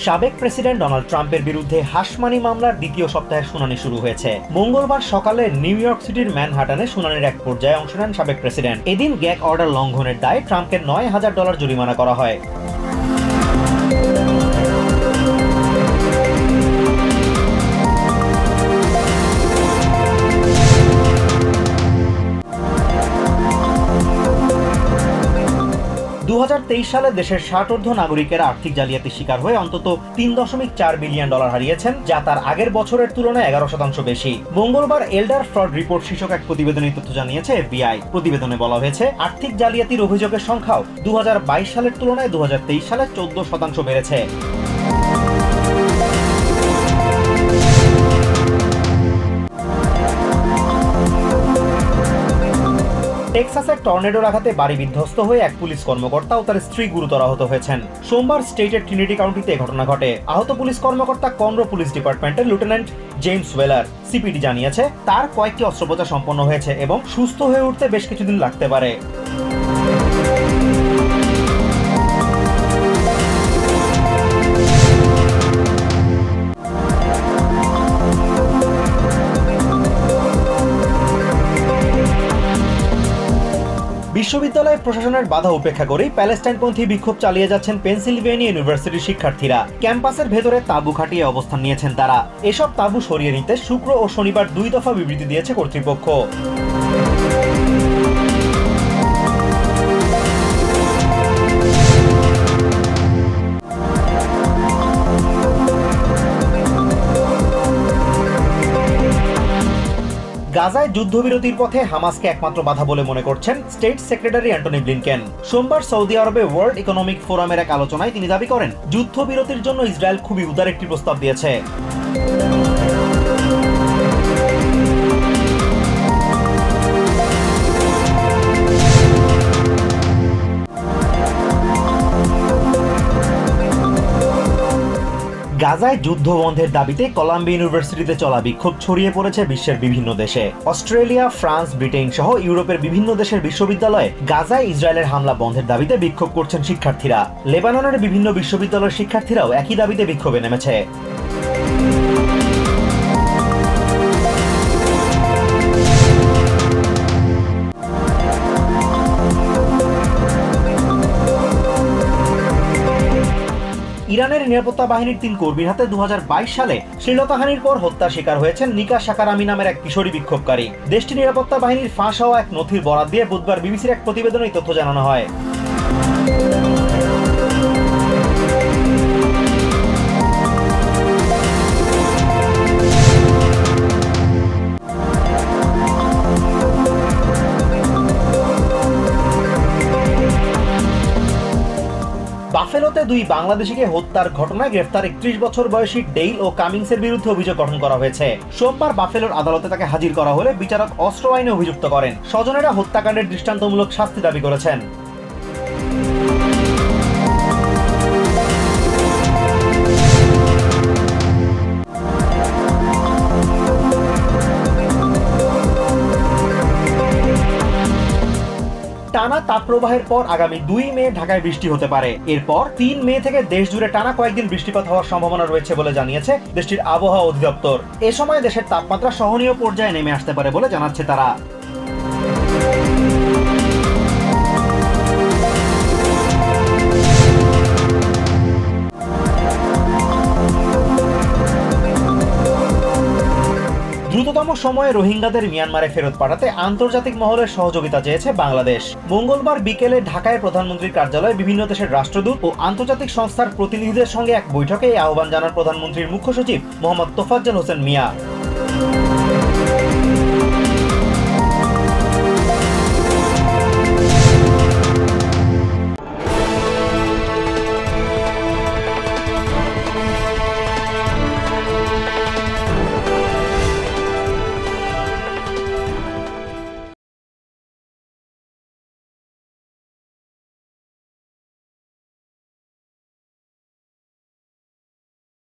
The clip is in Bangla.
সাবেক প্রেসিডেন্ট ডোনাল্ড ট্রাম্পের বিরুদ্ধে হাসমানি মামলার দ্বিতীয় সপ্তাহের শুনানি শুরু হয়েছে। মঙ্গলবার সকালে নিউ ইয়র্ক সিটির ম্যানহাটানে শুনানির এক পর্যায়ে অংশ নেন সাবেক প্রেসিডেন্ট। এদিন গ্যাগ অর্ডার লঙ্ঘনের দায়ে ট্রাম্পকে $9,000 জরিমানা করা হয়। 2023 সালে দেশের 60 নাগরিকেরা আর্থিক জালিয়াতির শিকার হয়ে অন্তত $3.4 বিলিয়ন হারিয়েছেন, যা তার আগের বছরের তুলনায় 11% বেশি। মঙ্গলবার এল্ডার ফ্রড রিপোর্ট শীর্ষক এক প্রতিবেদনে তথ্য জানিয়েছে FBI। প্রতিবেদনে বলা হয়েছে, আর্থিক জালিয়াতির অভিযোগের সংখ্যাও 2022 সালের তুলনায় 2023 সালে 14% বেড়েছে। টেক্সাসের টর্নেডোর আঘাতে বাড়ি বিধ্বস্ত হয়ে এক পুলিশ কর্মকর্তা ও তার স্ত্রী গুরুতর আহত হয়েছেন। সোমবার স্টেটের ট্রিনিটি কাউন্টিতে ঘটনা ঘটে। আহত পুলিশ কর্মকর্তা কনরো পুলিশ ডিপার্টমেন্টের লেফটেন্যান্ট জেমস ওয়েলার। সিপিডি জানিয়েছে, তার কয়েকটি অস্ত্রোপচার সম্পন্ন হয়েছে এবং সুস্থ হয়ে উঠতে বেশ কিছুদিন লাগতে পারে। বিশ্ববিদ্যালয় প্রশাসনের বাধা উপেক্ষা করেই প্যালেস্টাইনপন্থী বিক্ষোভ চালিয়ে যাচ্ছেন পেনসিলভেনিয়া ইউনিভার্সিটির শিক্ষার্থীরা। ক্যাম্পাসের ভেতরে তাঁবু খাটিয়ে অবস্থান নিয়েছেন তারা। এসব তাঁবু সরিয়ে নিতে শুক্র ও শনিবার 2 দফা বিবৃতি দিয়েছে কর্তৃপক্ষ। গাজায় যুদ্ধবিরতির পথে হামাসকে একমাত্র বাধা বলে মনে করছেন স্টেট সেক্রেটারি অ্যান্টনি ব্লিনকেন। সোমবার সৌদি আরবে ওয়ার্ল্ড ইকোনমিক ফোরামের এক আলোচনায় তিনি দাবি করেন, যুদ্ধবিরতির জন্য ইসরায়েল খুবই উদার একটি প্রস্তাব দিয়েছে। গাজায় যুদ্ধ বন্ধের দাবিতে কলাম্বিয়া ইউনিভার্সিটিতে চলা বিক্ষোভ ছড়িয়ে পড়েছে বিশ্বের বিভিন্ন দেশে। অস্ট্রেলিয়া, ফ্রান্স, ব্রিটেন সহ ইউরোপের বিভিন্ন দেশের বিশ্ববিদ্যালয়ে গাজায় ইসরায়েলের হামলা বন্ধের দাবিতে বিক্ষোভ করছেন শিক্ষার্থীরা। লেবাননের বিভিন্ন বিশ্ববিদ্যালয়ের শিক্ষার্থীরাও একই দাবিতে বিক্ষোভে নেমেছে। ইরানের নিরাপত্তা বাহিনীর 3 কর্মীর হাতে 2022 সালে শ্লীলতাহানির পর হত্যার শিকার হয়েছেন নিকা শাকারামি নামের এক কিশোরী বিক্ষোভকারী। দেশটির নিরাপত্তা বাহিনীর ফাঁস হওয়া এক নথির বরাত দিয়ে বুধবার বিবিসির এক প্রতিবেদনে এই তথ্য জানানো হয়। বাফেলোতে 2 বাংলাদেশিকে হত্যার ঘটনায় গ্রেফতার 31 বছর বয়সী ডেইল ও কামিংসের বিরুদ্ধে অভিযোগ গঠন করা হয়েছে। সোমবার বাফেলোর আদালতে তাকে হাজির করা হলে বিচারক অস্ত্র আইনে অভিযুক্ত করেন। স্বজনেরা হত্যাকাণ্ডের দৃষ্টান্তমূলক শাস্তি দাবি করেছেন। টানা তাপপ্রবাহের পর আগামী 2 মে ঢাকায় বৃষ্টি হতে পারে। এরপর 3 মে থেকে দেশ জুড়ে টানা কয়েকদিন বৃষ্টিপাত হওয়ার সম্ভাবনা রয়েছে বলে জানিয়েছে দেশটির আবহাওয়া অধিদপ্তর। এ সময় দেশের তাপমাত্রা সহনীয় পর্যায়ে নেমে আসতে পারে বলে জানাচ্ছে তারা। দ্রুততম সময়ে রোহিঙ্গাদের মিয়ানমারে ফেরত পাঠাতে আন্তর্জাতিক মহলের সহযোগিতা চেয়েছে বাংলাদেশ। মঙ্গলবার বিকেলে ঢাকায় প্রধানমন্ত্রীর কার্যালয়ে বিভিন্ন দেশের রাষ্ট্রদূত ও আন্তর্জাতিক সংস্থার প্রতিনিধিদের সঙ্গে এক বৈঠকে এই আহ্বান জানান প্রধানমন্ত্রীর মুখ্য সচিব মোহাম্মদ তোফাজ্জল হোসেন মিয়া।